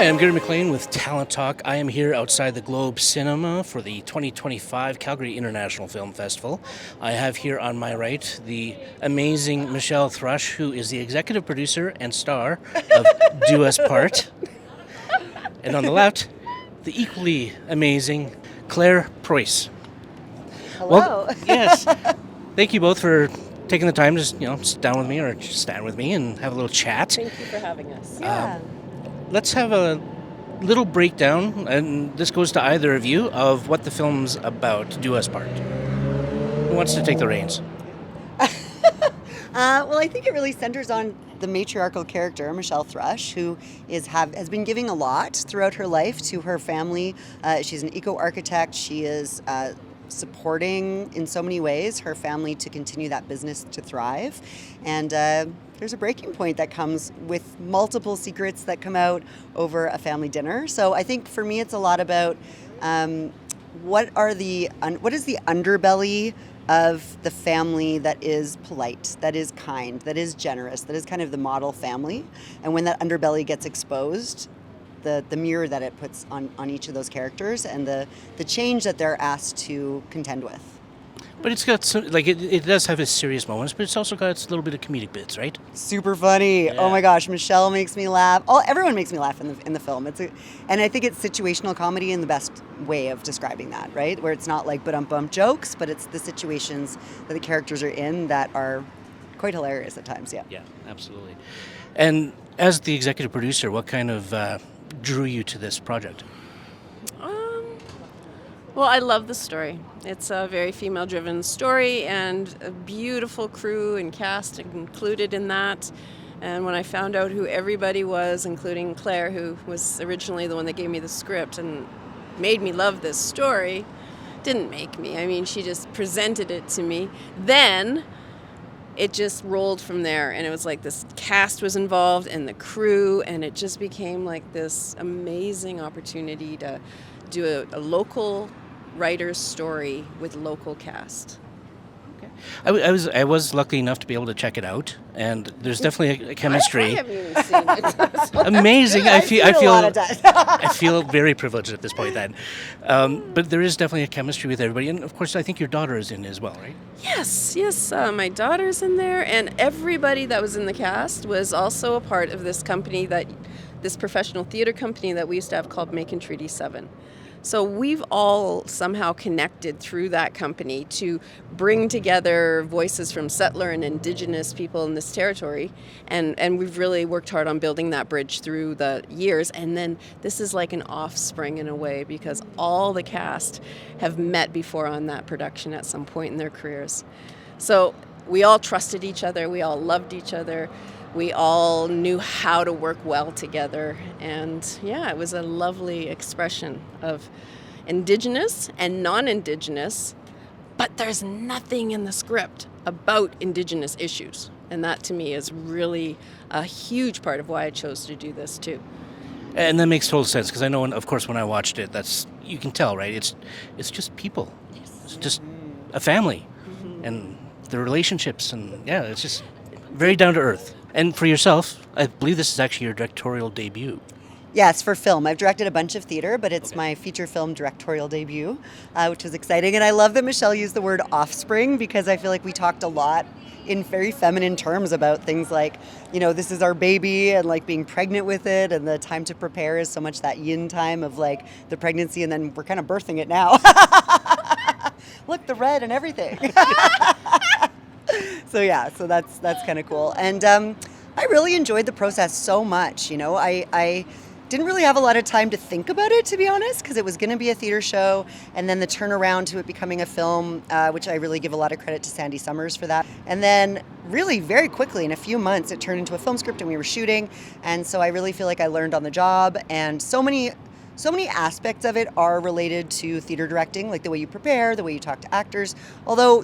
Hi, I'm Gary Mclean with Talent Talk. I am here outside the Globe Cinema for the 2025 Calgary International Film Festival. I have here on my right the amazing Michelle Thrush, who is the executive producer and star of Do Us Part. And on the left, the equally amazing Clare Preuss. Hello. Well, yes. Thank you both for taking the time to sit down with me or just stand with me and have a little chat. Thank you for having us. Yeah. Let's have a little breakdown, and this goes to either of you, of what the film's about. Do Us Part. Who wants to take the reins? Well, I think it really centers on the matriarchal character, Michelle Thrush, who has been giving a lot throughout her life to her family. She's an eco-architect. She is supporting in so many ways her family to continue that business to thrive. And there's a breaking point that comes with multiple secrets that come out over a family dinner. So I think for me it's a lot about what is the underbelly of the family that is polite, that is kind, that is generous, that is kind of the model family. And when that underbelly gets exposed, the mirror that it puts on each of those characters and the change that they're asked to contend with. But it's got some, it does have its serious moments, but it's also got its little bit of comedic bits, right? Super funny. Yeah. Oh my gosh, Michelle makes me laugh. Everyone makes me laugh in the film. And I think it's situational comedy in the best way of describing that, right? Where it's not like bump jokes, but it's the situations that the characters are in that are quite hilarious at times. Yeah. Yeah, absolutely. And as the executive producer, what kind of drew you to this project? Well, I love the story. It's a very female-driven story and a beautiful crew and cast included in that. And when I found out who everybody was, including Clare, who was originally the one that gave me the script and made me love this story, didn't make me. I mean, she just presented it to me. Then it just rolled from there, and it was like this cast was involved and the crew, and it just became like this amazing opportunity to do a local writer's story with local cast. Okay. I was lucky enough to be able to check it out, and there's definitely a chemistry. I haven't even seen it. Amazing. I feel a lot of time. I feel very privileged at this point then. But there is definitely a chemistry with everybody, and of course I think your daughter is in as well, right? Yes. My daughter's in there, and everybody that was in the cast was also a part of this company, this professional theater company that we used to have called Making Treaty 7. So we've all somehow connected through that company to bring together voices from settler and indigenous people in this territory. And we've really worked hard on building that bridge through the years. And then this is like an offspring in a way, because all the cast have met before on that production at some point in their careers. So we all trusted each other. We all loved each other. We all knew how to work well together, and it was a lovely expression of Indigenous and non-Indigenous, but there's nothing in the script about Indigenous issues, and that to me is really a huge part of why I chose to do this too. And that makes total sense, because I know, of course, when I watched it, you can tell, right? It's just people. Yes. It's just a family, and the relationships, and it's just very down to earth. And for yourself, I believe this is actually your directorial debut. Yes, for film. I've directed a bunch of theater, but it's my feature film directorial debut, which is exciting. And I love that Michelle used the word offspring, because I feel like we talked a lot in very feminine terms about things like, this is our baby, and like being pregnant with it, and the time to prepare is so much that yin time of like the pregnancy, and then we're kind of birthing it now. Look, the red and everything. So that's kind of cool. And I really enjoyed the process so much. I didn't really have a lot of time to think about it, to be honest, because it was going to be a theater show, and then the turnaround to it becoming a film, which I really give a lot of credit to Sandy Summers for that. And then really very quickly, in a few months, it turned into a film script and we were shooting. And so I really feel like I learned on the job, and so many aspects of it are related to theater directing, like the way you prepare, the way you talk to actors. Although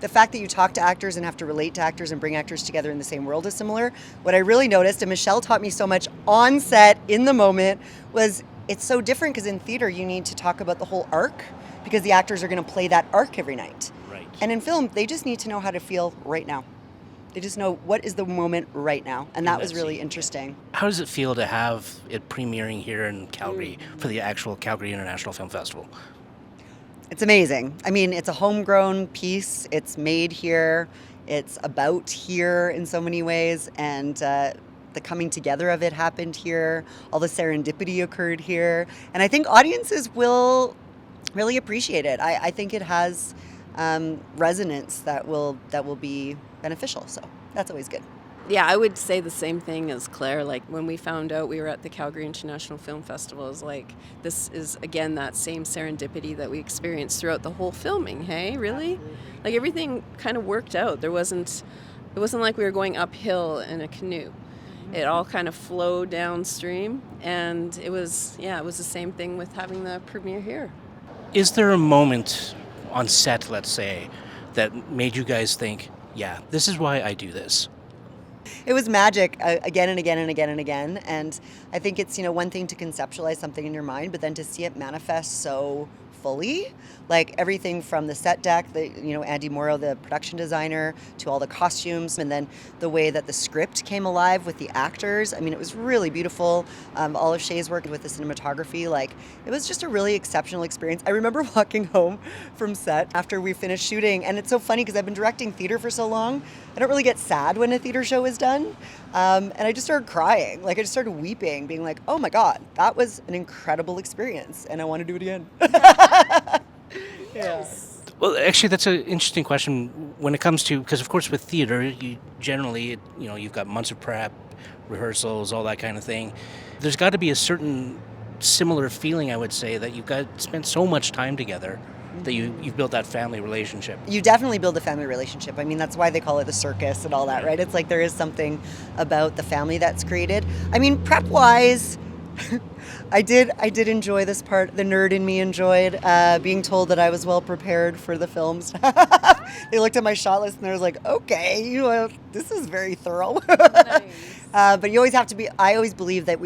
the fact that you talk to actors and have to relate to actors and bring actors together in the same world is similar. What I really noticed, and Michelle taught me so much on set, in the moment, was it's so different, because in theater you need to talk about the whole arc, because the actors are going to play that arc every night. Right. And in film, they just need to know how to feel right now. They just know what is the moment right now, and that was really Exactly. interesting. How does it feel to have it premiering here in Calgary for the actual Calgary International Film Festival? It's amazing. I mean, it's a homegrown piece. It's made here. It's about here in so many ways, and the coming together of it happened here. All the serendipity occurred here, and I think audiences will really appreciate it. I think it has resonance that will be beneficial. So that's always good. Yeah, I would say the same thing as Claire. Like when we found out we were at the Calgary International Film Festival, it was like, this is again that same serendipity that we experienced throughout the whole filming. Hey, really? Absolutely. Like everything kind of worked out. It wasn't like we were going uphill in a canoe. It all kind of flowed downstream, and it was the same thing with having the premiere here. Is there a moment on set, let's say, that made you guys think, yeah, this is why I do this? It was magic again and again and again and again. And I think it's, one thing to conceptualize something in your mind, but then to see it manifest so fully, like everything from the set deck, Andy Morrow, the production designer, to all the costumes, and then the way that the script came alive with the actors. I mean, it was really beautiful. All of Shay's work with the cinematography, like it was just a really exceptional experience. I remember walking home from set after we finished shooting, and it's so funny because I've been directing theater for so long. I don't really get sad when a theater show is done. And I just started crying. Like I just started weeping, being like, oh my God, that was an incredible experience. And I want to do it again. Yeah. Well, actually, that's an interesting question when it comes to, because of course with theater, you generally, you've got months of prep, rehearsals, all that kind of thing. There's got to be a certain similar feeling, I would say, that you've got spent so much time together that you've built that family relationship. You definitely build a family relationship. I mean, that's why they call it the circus and all that, right? It's like there is something about the family that's created. I mean, prep-wise, I did enjoy this part. The nerd in me enjoyed being told that I was well prepared for the films. They looked at my shot list and they was like, okay, this is very thorough. Nice. But you always have to be, I always believe that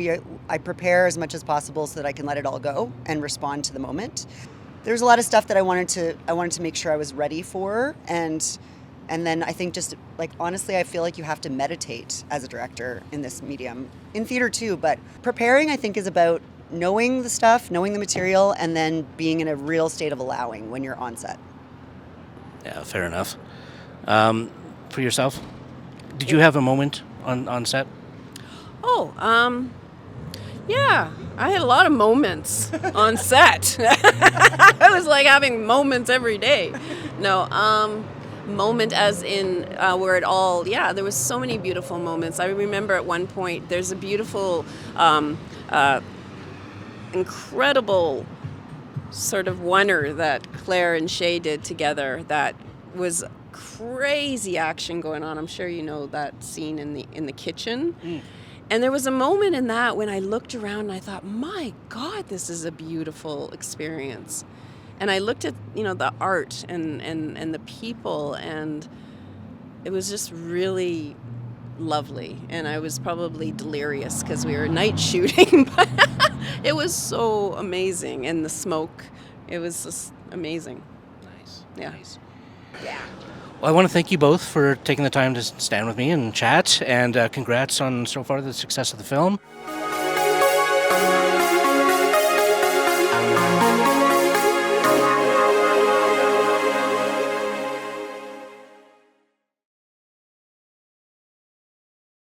I prepare as much as possible so that I can let it all go and respond to the moment. There's a lot of stuff that I wanted to make sure I was ready for, and then I think just like honestly, I feel like you have to meditate as a director in this medium, in theater too. But preparing, I think, is about knowing the stuff, knowing the material, and then being in a real state of allowing when you're on set. Yeah, fair enough. For yourself, did you have a moment on set? Oh, yeah, I had a lot of moments on set. I was like having moments every day. No, moment as in where it all, there was so many beautiful moments. I remember at one point there's a beautiful, incredible sort of oneer that Claire and Shay did together that was crazy action going on. I'm sure you know that scene in the kitchen. And there was a moment in that when I looked around and I thought, my God, this is a beautiful experience. And I looked at, the art and the people, and it was just really lovely. And I was probably delirious because we were night shooting, but it was so amazing. And the smoke, it was just amazing. Nice. Yeah. Nice. Yeah. Well, I want to thank you both for taking the time to stand with me and chat, and congrats on so far the success of the film.